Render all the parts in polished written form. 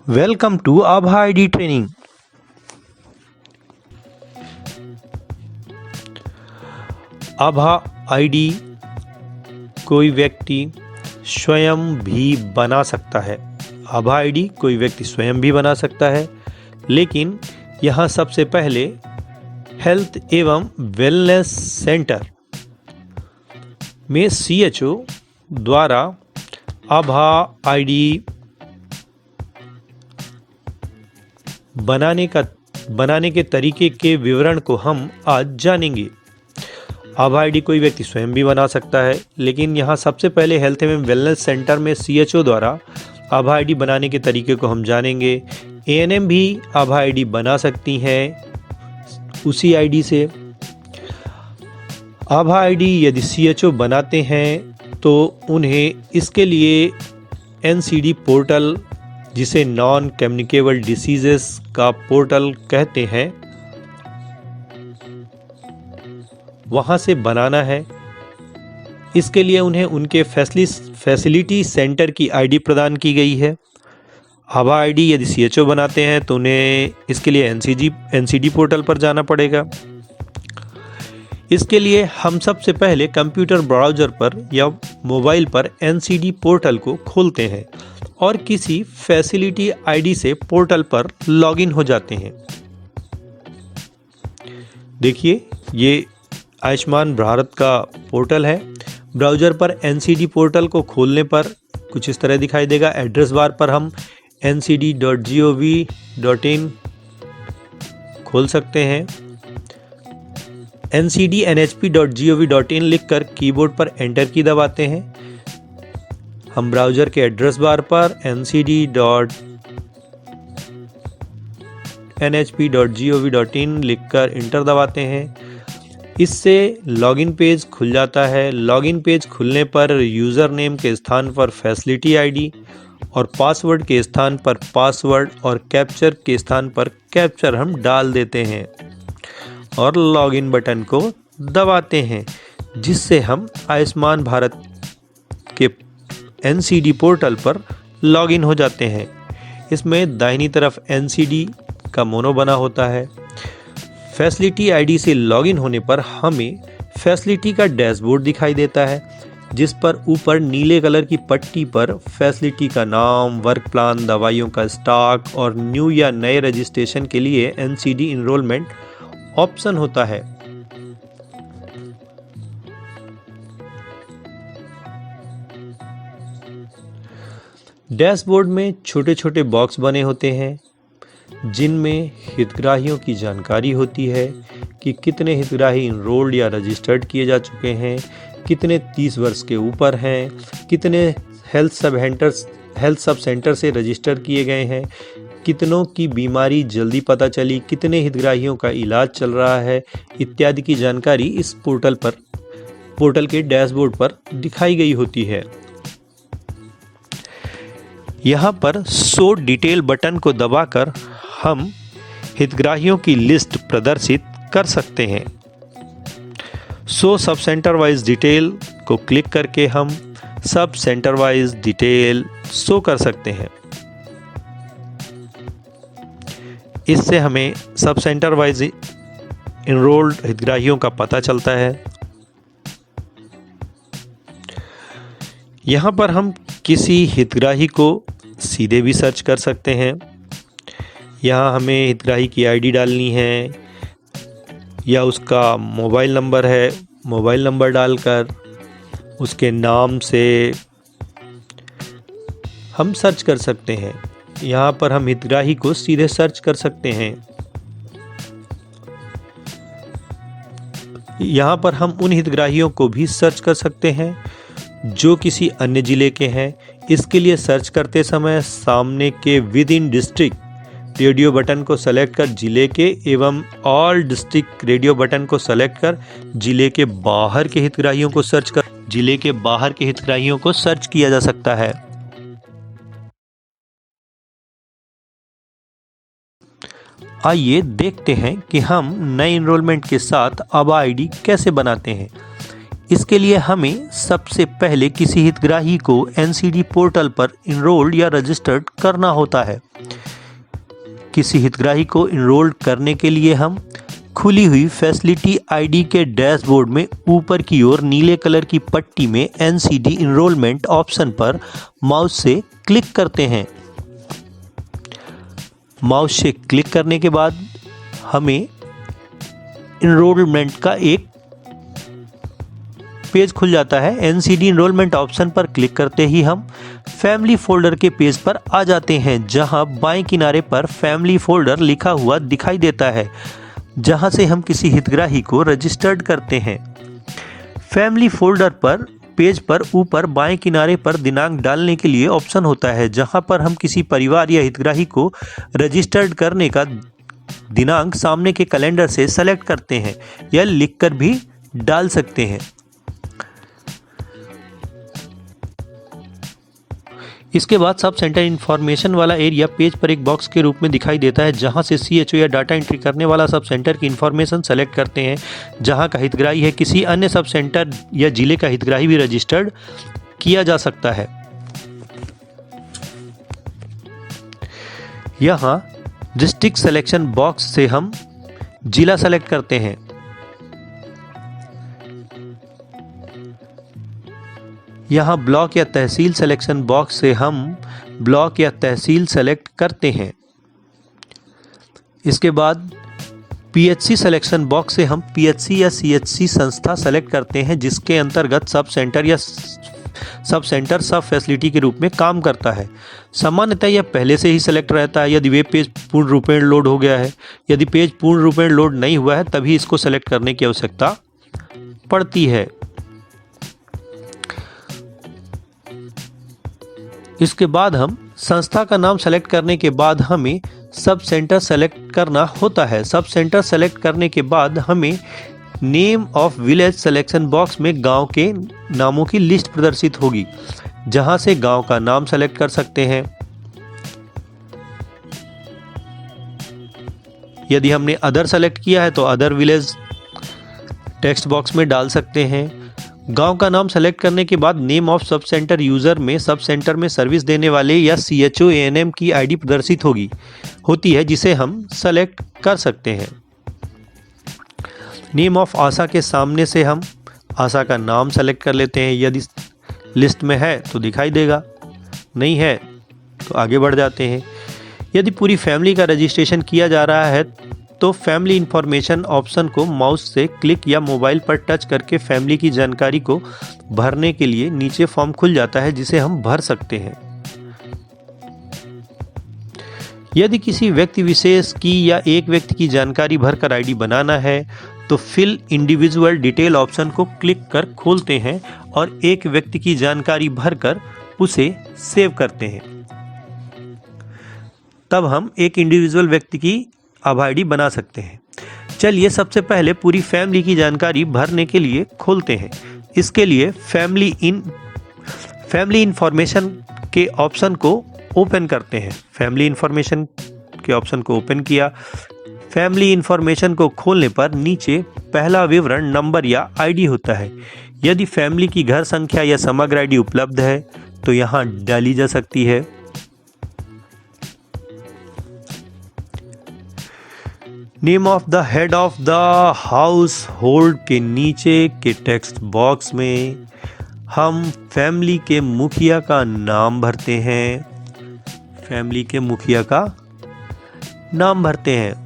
Welcome to आभा ID training. आभा ID कोई व्यक्ति स्वयं भी बना सकता है। आभा आईडी कोई व्यक्ति स्वयं भी बना सकता है, लेकिन यहाँ सबसे पहले हेल्थ एवं वेलनेस सेंटर में CHO द्वारा आभा आईडी बनाने के तरीके के विवरण को हम आज जानेंगे। आभा आईडी कोई व्यक्ति स्वयं भी बना सकता है, लेकिन यहाँ सबसे पहले हेल्थ एवं वेलनेस सेंटर में CHO द्वारा आभा आईडी बनाने के तरीके को हम जानेंगे। ANM भी आभा आईडी बना सकती हैं उसी आईडी से। आभा आईडी यदि CHO बनाते हैं तो उन्हें इसके लिए NCD पोर्टल, जिसे नॉन कम्युनिकेबल डिसीजेस का पोर्टल कहते हैं, वहाँ से बनाना है। इसके लिए उन्हें उनके फैसिलिटी सेंटर की आईडी प्रदान की गई है। आभा आईडी यदि CHO बनाते हैं तो उन्हें इसके लिए NCD पोर्टल पर जाना पड़ेगा। इसके लिए हम सबसे पहले कंप्यूटर ब्राउज़र पर या मोबाइल पर NCD पोर्टल को खोलते हैं और किसी फैसिलिटी आईडी से पोर्टल पर लॉगिन हो जाते हैं। देखिए, ये आयुष्मान भारत का पोर्टल है। ब्राउज़र पर NCD पोर्टल को खोलने पर कुछ इस तरह दिखाई देगा। एड्रेस बार पर हम ncd.gov.in खोल सकते हैं। ncd.nhp.gov.in लिखकर कीबोर्ड पर एंटर की दबाते हैं। हम ब्राउज़र के एड्रेस बार पर ncd.nhp.gov.in लिखकर इंटर दबाते हैं। इससे लॉगिन पेज खुल जाता है। लॉगिन पेज खुलने पर यूज़र नेम के स्थान पर फैसिलिटी आईडी और पासवर्ड के स्थान पर पासवर्ड और कैप्चर के स्थान पर कैप्चर हम डाल देते हैं और लॉगिन बटन को दबाते हैं, जिससे हम आयुष्मान भारत के NCD पोर्टल पर लॉगिन हो जाते हैं। इसमें दाहिनी तरफ NCD का मोनो बना होता है। फैसिलिटी आईडी से लॉगिन होने पर हमें फैसिलिटी का डैशबोर्ड दिखाई देता है, जिस पर ऊपर नीले कलर की पट्टी पर फैसिलिटी का नाम, वर्क प्लान, दवाइयों का स्टॉक और न्यू या नए रजिस्ट्रेशन के लिए NCD इनरोलमेंट ऑप्शन होता है। डैशबोर्ड में छोटे छोटे बॉक्स बने होते हैं, जिनमें हितग्राहियों की जानकारी होती है कि कितने हितग्राही इनरोल्ड या रजिस्टर्ड किए जा चुके हैं, कितने 30 वर्ष के ऊपर हैं, कितने हेल्थ सब सेंटर से रजिस्टर किए गए हैं, कितनों की बीमारी जल्दी पता चली, कितने हितग्राहियों का इलाज चल रहा है, इत्यादि की जानकारी इस पोर्टल के डैशबोर्ड पर दिखाई गई होती है। यहाँ पर शो डिटेल बटन को दबाकर हम हितग्राहियों की लिस्ट प्रदर्शित कर सकते हैं। Show sub centre wise detail को क्लिक करके हम sub centre wise detail show कर सकते हैं। इससे हमें सब सेंटर वाइज इनरोल्ड हितग्राहियों का पता चलता है। यहाँ पर हम किसी हितग्राही को सीधे भी सर्च कर सकते हैं। यहाँ हमें हितग्राही की आईडी डालनी है या उसका मोबाइल नंबर है, मोबाइल नंबर डालकर उसके नाम से हम सर्च कर सकते हैं। यहाँ पर हम हितग्राही को सीधे सर्च कर सकते हैं। यहाँ पर हम उन हितग्राहियों को भी सर्च कर सकते हैं जो किसी अन्य जिले के हैं। इसके लिए सर्च करते समय सामने के with in district radio button को सेलेक्ट कर जिले के एवं ऑल डिस्ट्रिक्ट रेडियो बटन को सेलेक्ट कर जिले के बाहर के हितग्राहियों को सर्च किया जा सकता है। आइए देखते हैं कि हम नए इनरोलमेंट के साथ आभा आईडी कैसे बनाते हैं। इसके लिए हमें सबसे पहले किसी हितग्राही को एनसीडी पोर्टल पर इनरोल्ड या रजिस्टर्ड करना होता है। किसी हितग्राही को इनरोल्ड करने के लिए हम खुली हुई फैसिलिटी आईडी के डैशबोर्ड में ऊपर की ओर नीले कलर की पट्टी में एनसीडी इनरोलमेंट ऑप्शन पर माउस से क्लिक करते हैं। माउस से क्लिक करने के बाद हमें इनरोलमेंट का एक पेज खुल जाता है। एनसीडी इनरोलमेंट ऑप्शन पर क्लिक करते ही हम फैमिली फोल्डर के पेज पर आ जाते हैं, जहां बाएं किनारे पर फैमिली फोल्डर लिखा हुआ दिखाई देता है, जहां से हम किसी हितग्राही को रजिस्टर्ड करते हैं। फैमिली फोल्डर पर पेज पर ऊपर बाएं किनारे पर दिनांक डालने के लिए ऑप्शन होता है, जहां पर हम किसी परिवार या हितग्राही को रजिस्टर्ड करने का दिनांक सामने के कैलेंडर से सेलेक्ट करते हैं या लिखकर भी डाल सकते हैं। इसके बाद सब सेंटर इन्फॉर्मेशन वाला एरिया पेज पर एक बॉक्स के रूप में दिखाई देता है, जहां से सीएचओ या डाटा एंट्री करने वाला सब सेंटर की इन्फॉर्मेशन सेलेक्ट करते हैं, जहां का हितग्राही है। किसी अन्य सब सेंटर या जिले का हितग्राही भी रजिस्टर्ड किया जा सकता है। यहां डिस्ट्रिक्ट सिलेक्शन बॉक्स से हम जिला सेलेक्ट करते हैं। यहाँ ब्लॉक या तहसील सिलेक्शन बॉक्स से हम ब्लॉक या तहसील सेलेक्ट करते हैं। इसके बाद पीएचसी सिलेक्शन बॉक्स से हम पीएचसी या सीएचसी संस्था सेलेक्ट करते हैं, जिसके अंतर्गत सब सेंटर या सब सेंटर सब फैसिलिटी के रूप में काम करता है। सामान्यतः यह पहले से ही सेलेक्ट रहता है यदि वेब पेज पूर्ण रूपेण लोड हो गया है। यदि पेज पूर्ण रूपेण लोड नहीं हुआ है तभी इसको सेलेक्ट करने की आवश्यकता पड़ती है। इसके बाद हम संस्था का नाम सेलेक्ट करने के बाद हमें सब सेंटर सेलेक्ट करना होता है। सब सेंटर सेलेक्ट करने के बाद हमें name of village selection box में गांव के नामों की लिस्ट प्रदर्शित होगी, जहां से गांव का नाम सेलेक्ट कर सकते हैं। यदि हमने अदर सेलेक्ट किया है तो अदर विलेज टेक्स्ट बॉक्स में डाल सकते हैं। गांव का नाम सेलेक्ट करने के बाद name of sub centre user में सब सेंटर में सर्विस देने वाले या सीएचओ एएनएम की आईडी प्रदर्शित होती है, जिसे हम सेलेक्ट कर सकते हैं। नेम ऑफ आशा के सामने से हम आशा का नाम सेलेक्ट कर लेते हैं। यदि लिस्ट में है तो दिखाई देगा, नहीं है तो आगे बढ़ जाते हैं। यदि पूरी फैमिली का रजिस्ट्रेशन किया जा रहा है तो फैमिली इंफॉर्मेशन ऑप्शन को माउस से क्लिक या मोबाइल पर टच करके फैमिली की जानकारी को भरने के लिए नीचे फॉर्म खुल जाता है, जिसे हम भर सकते हैं। यदि किसी व्यक्ति विशेष की या एक व्यक्ति की जानकारी भरकर आईडी बनाना है तो फिल इंडिविजुअल डिटेल ऑप्शन को क्लिक कर खोलते हैं और एक व्यक्ति की जानकारी भरकर उसे सेव करते हैं। तब हम एक इंडिविजुअल व्यक्ति की अब आईडी बना सकते हैं। चलिए सबसे पहले पूरी फैमिली की जानकारी भरने के लिए खोलते हैं। इसके लिए फैमिली इंफॉर्मेशन के ऑप्शन को ओपन करते हैं। फैमिली इंफॉर्मेशन के ऑप्शन को ओपन किया। फैमिली इंफॉर्मेशन को खोलने पर नीचे पहला विवरण नंबर या आईडी होता है। यदि फैमिली की घर संख्या या समग्र आईडी उपलब्ध है तो यहाँ डाली जा सकती है। Name of the head of the house hold के नीचे के टेक्स्ट बॉक्स में हम फैमिली के मुखिया का नाम भरते हैं। फैमिली के मुखिया का नाम भरते हैं।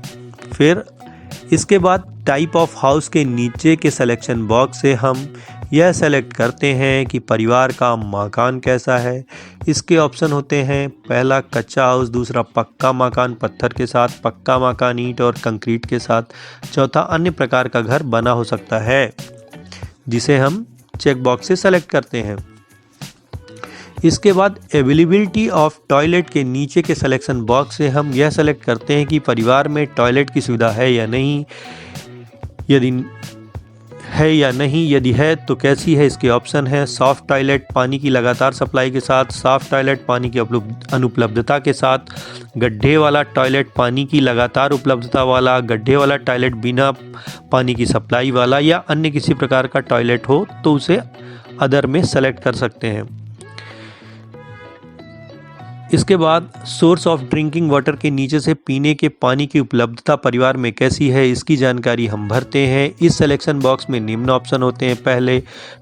फिर इसके बाद टाइप ऑफ हाउस के नीचे के सिलेक्शन बॉक्स से हम यह सेलेक्ट करते हैं कि परिवार का मकान कैसा है। इसके ऑप्शन होते हैं, पहला कच्चा हाउस, दूसरा पक्का मकान पत्थर के साथ, पक्का मकान ईंट और कंक्रीट के साथ, चौथा अन्य प्रकार का घर बना हो सकता है, जिसे हम चेक बॉक्स से सेलेक्ट करते हैं। इसके बाद अवेलेबिलिटी ऑफ टॉयलेट के नीचे के सिलेक्शन बॉक्स से हम यह सेलेक्ट करते हैं कि परिवार में टॉयलेट की सुविधा है या नहीं। यदि है या नहीं, यदि है तो कैसी है। इसके ऑप्शन है सॉफ्ट टॉयलेट पानी की लगातार सप्लाई के साथ, सॉफ्ट टॉयलेट पानी की अनुपलब्धता के साथ, गड्ढे वाला टॉयलेट पानी की लगातार उपलब्धता वाला, गड्ढे वाला टॉयलेट बिना पानी की सप्लाई वाला, या अन्य किसी प्रकार का टॉयलेट हो तो उसे अदर में सेलेक्ट कर सकते हैं। इसके बाद सोर्स ऑफ ड्रिंकिंग वाटर के नीचे से पीने के पानी की उपलब्धता परिवार में कैसी है, इसकी जानकारी हम भरते हैं। इस सिलेक्शन बॉक्स में निम्न ऑप्शन होते हैं। पहले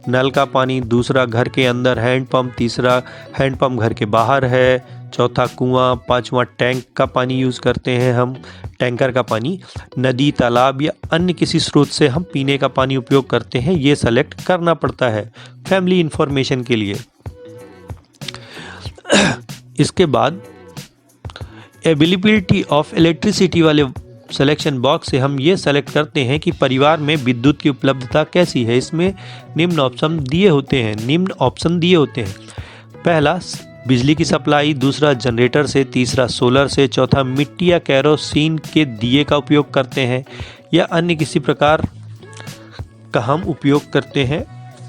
नल का पानी, दूसरा घर के अंदर हैंडपंप, तीसरा हैंडपंप घर के बाहर है, चौथा कुआं, पांचवा टैंक का पानी यूज़ करते हैं हम, टैंकर का पानी, नदी, तालाब या अन्य किसी स्रोत से हम पीने का पानी उपयोग करते हैं। ये सेलेक्ट करना पड़ता है फैमिली इंफॉर्मेशन के लिए। इसके बाद अवेलेबिलिटी ऑफ इलेक्ट्रिसिटी वाले सिलेक्शन बॉक्स से हम ये सेलेक्ट करते हैं कि परिवार में विद्युत की उपलब्धता कैसी है। इसमें निम्न ऑप्शन दिए होते हैं। पहला बिजली की सप्लाई, दूसरा जनरेटर से, तीसरा सोलर से, चौथा मिट्टी या केरोसिन के दिए का उपयोग करते हैं या अन्य किसी प्रकार का हम उपयोग करते हैं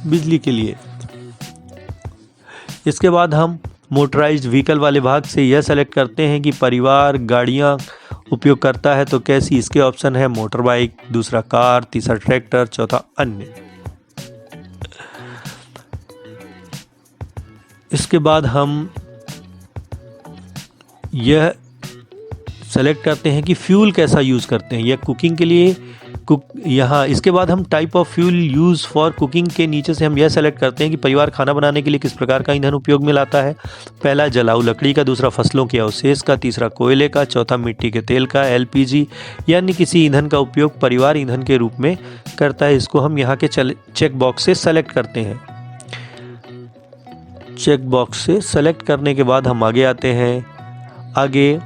बिजली के लिए। इसके बाद हम मोटराइज्ड व्हीकल वाले भाग से यह सेलेक्ट करते हैं कि परिवार गाड़ियां उपयोग करता है तो कैसी। इसके ऑप्शन है मोटर बाइक, दूसरा कार, तीसरा ट्रैक्टर, चौथा अन्य। इसके बाद हम यह सेलेक्ट करते हैं कि फ्यूल कैसा यूज़ करते हैं, यह कुकिंग के लिए यहाँ। इसके बाद हम type of fuel use for cooking के नीचे से हम यह सेलेक्ट करते हैं कि परिवार खाना बनाने के लिए किस प्रकार का ईंधन उपयोग में लाता है। पहला जलाऊ लकड़ी का, दूसरा फसलों के अवशेष का, तीसरा कोयले का, चौथा मिट्टी के तेल का, एलपीजी या अन्य किसी ईंधन का उपयोग परिवार ईंधन के रूप में करता है। इसको हम यहाँ के चेक बॉक्स से सेलेक्ट करते हैं। चेक बॉक्स से सेलेक्ट करने के बाद हम आगे आते हैं। आगे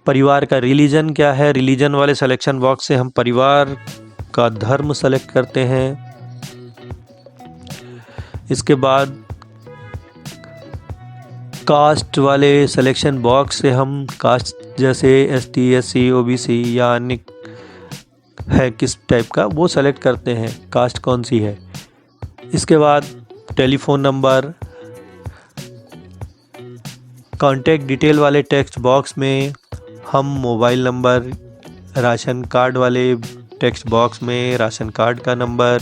परिवार का रिलीजन क्या है। रिलीजन वाले सिलेक्शन बॉक्स से हम परिवार का धर्म सेलेक्ट करते हैं। इसके बाद कास्ट वाले सिलेक्शन बॉक्स से हम कास्ट जैसे एसटी, एससी, ओबीसी या अन्य है किस टाइप का वो सेलेक्ट करते हैं, कास्ट कौन सी है। इसके बाद टेलीफोन नंबर, कॉन्टैक्ट डिटेल वाले टेक्स्ट बॉक्स में हम मोबाइल नंबर, राशन कार्ड वाले टेक्स्ट बॉक्स में राशन कार्ड का नंबर,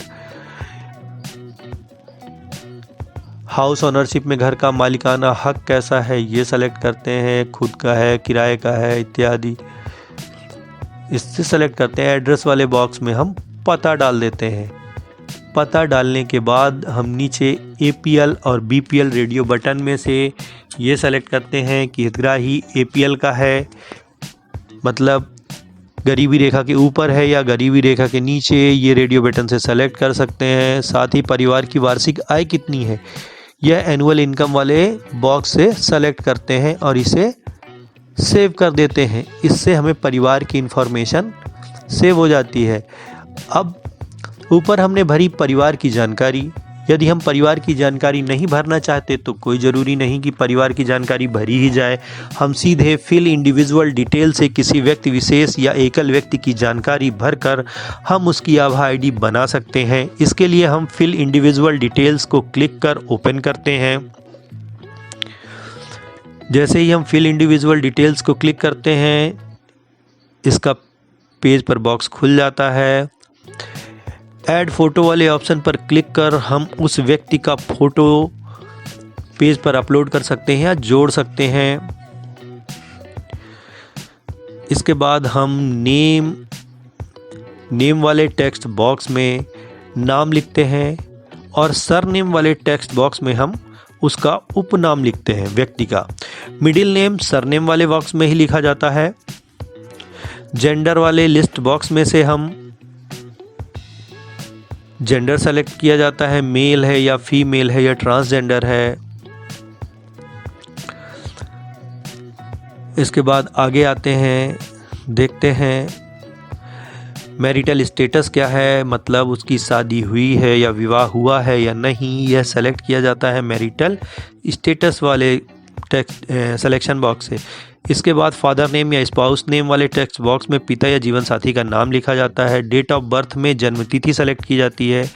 हाउस ओनरशिप में घर का मालिकाना हक कैसा है ये सेलेक्ट करते हैं, खुद का है, किराए का है इत्यादि इससे सेलेक्ट करते हैं। एड्रेस वाले बॉक्स में हम पता डाल देते हैं। पता डालने के बाद हम नीचे APL और BPL रेडियो बटन में से ये सेलेक्ट करते हैं कि हितग्राही APL का है, मतलब गरीबी रेखा के ऊपर है या गरीबी रेखा के नीचे, ये रेडियो बटन से सेलेक्ट कर सकते हैं। साथ ही परिवार की वार्षिक आय कितनी है यह एनुअल इनकम वाले बॉक्स से सेलेक्ट करते हैं और इसे सेव कर देते हैं। इससे हमें परिवार की इंफॉर्मेशन सेव हो जाती है। अब ऊपर हमने भरी परिवार की जानकारी। यदि हम परिवार की जानकारी नहीं भरना चाहते तो कोई ज़रूरी नहीं कि परिवार की जानकारी भरी ही जाए। हम सीधे फिल इंडिविजुअल डिटेल से किसी व्यक्ति विशेष या एकल व्यक्ति की जानकारी भरकर हम उसकी आभा आईडी बना सकते हैं। इसके लिए हम फिल इंडिविजुअल डिटेल्स को क्लिक कर ओपन करते हैं। जैसे ही हम फिल इंडिविजुअल डिटेल्स को क्लिक करते हैं इसका पेज पर बॉक्स खुल जाता है। ऐड फोटो वाले ऑप्शन पर क्लिक कर हम उस व्यक्ति का फोटो पेज पर अपलोड कर सकते हैं या जोड़ सकते हैं। इसके बाद हम नेम वाले टेक्स्ट बॉक्स में नाम लिखते हैं और सरनेम वाले टेक्स्ट बॉक्स में हम उसका उपनाम लिखते हैं व्यक्ति का। मिडिल नेम सरनेम वाले बॉक्स में ही लिखा जाता है। जेंडर वाले लिस्ट बॉक्स में से हम जेंडर सेलेक्ट किया जाता है, मेल है या फीमेल है या ट्रांसजेंडर है। इसके बाद आगे आते हैं, देखते हैं मैरिटल स्टेटस क्या है, मतलब उसकी शादी हुई है या विवाह हुआ है या नहीं, यह सेलेक्ट किया जाता है मैरिटल स्टेटस वाले टेक्स्ट सिलेक्शन बॉक्स से। इसके बाद फादर नेम या स्पाउस नेम वाले टेक्स्ट बॉक्स में पिता या जीवन साथी का नाम लिखा जाता है। डेट ऑफ बर्थ में जन्मतिथि सेलेक्ट की जाती है।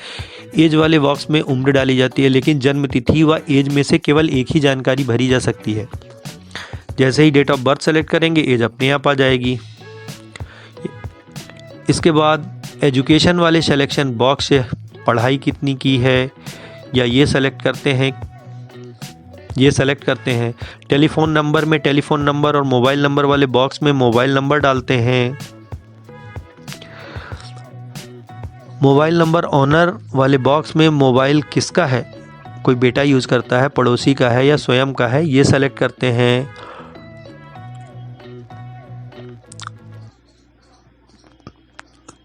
एज वाले बॉक्स में उम्र डाली जाती है, लेकिन जन्मतिथि व एज में से केवल एक ही जानकारी भरी जा सकती है। जैसे ही डेट ऑफ बर्थ सेलेक्ट करेंगे एज अपने आप आ जाएगी। इसके बाद एजुकेशन वाले सिलेक्शन बॉक्स से पढ़ाई कितनी की है या ये सेलेक्ट करते हैं। टेलीफोन नंबर में टेलीफोन नंबर और मोबाइल नंबर वाले बॉक्स में मोबाइल नंबर डालते हैं। मोबाइल नंबर ऑनर वाले बॉक्स में मोबाइल किसका है, कोई बेटा यूज़ करता है, पड़ोसी का है या स्वयं का है, ये सेलेक्ट करते हैं।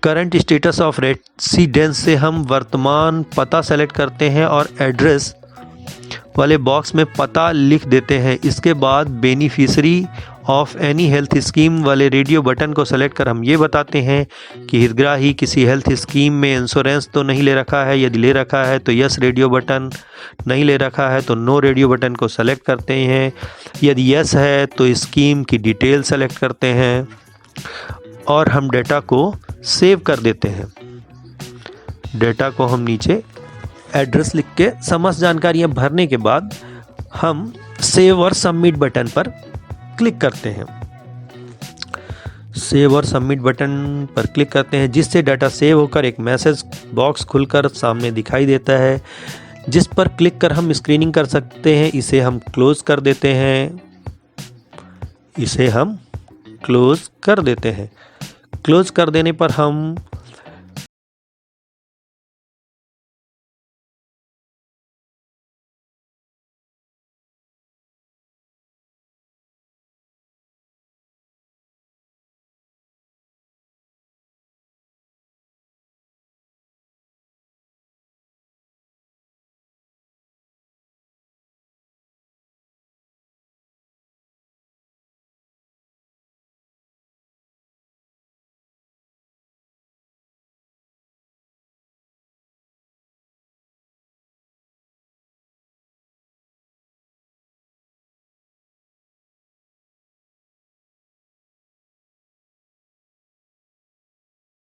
करंट स्टेटस ऑफ रेसिडेंस से हम वर्तमान पता सेलेक्ट करते हैं और एड्रेस वाले बॉक्स में पता लिख देते हैं। इसके बाद beneficiary of any health scheme वाले रेडियो बटन को सेलेक्ट कर हम ये बताते हैं कि हितग्राही किसी हेल्थ स्कीम में इंश्योरेंस तो नहीं ले रखा है। यदि ले रखा है तो यस रेडियो बटन, नहीं ले रखा है तो नो रेडियो बटन को सेलेक्ट करते हैं। यदि यस है तो स्कीम की डिटेल सेलेक्ट करते हैं और हम डेटा को सेव कर देते हैं। डेटा को हम नीचे एड्रेस लिख के समस्त जानकारियाँ भरने के बाद हम सेव और सबमिट बटन पर क्लिक करते हैं। सेव और सबमिट बटन पर क्लिक करते हैं, जिससे डाटा सेव होकर एक मैसेज बॉक्स खुलकर सामने दिखाई देता है, जिस पर क्लिक कर हम स्क्रीनिंग कर सकते हैं। इसे हम क्लोज कर देते हैं। क्लोज कर देने पर हम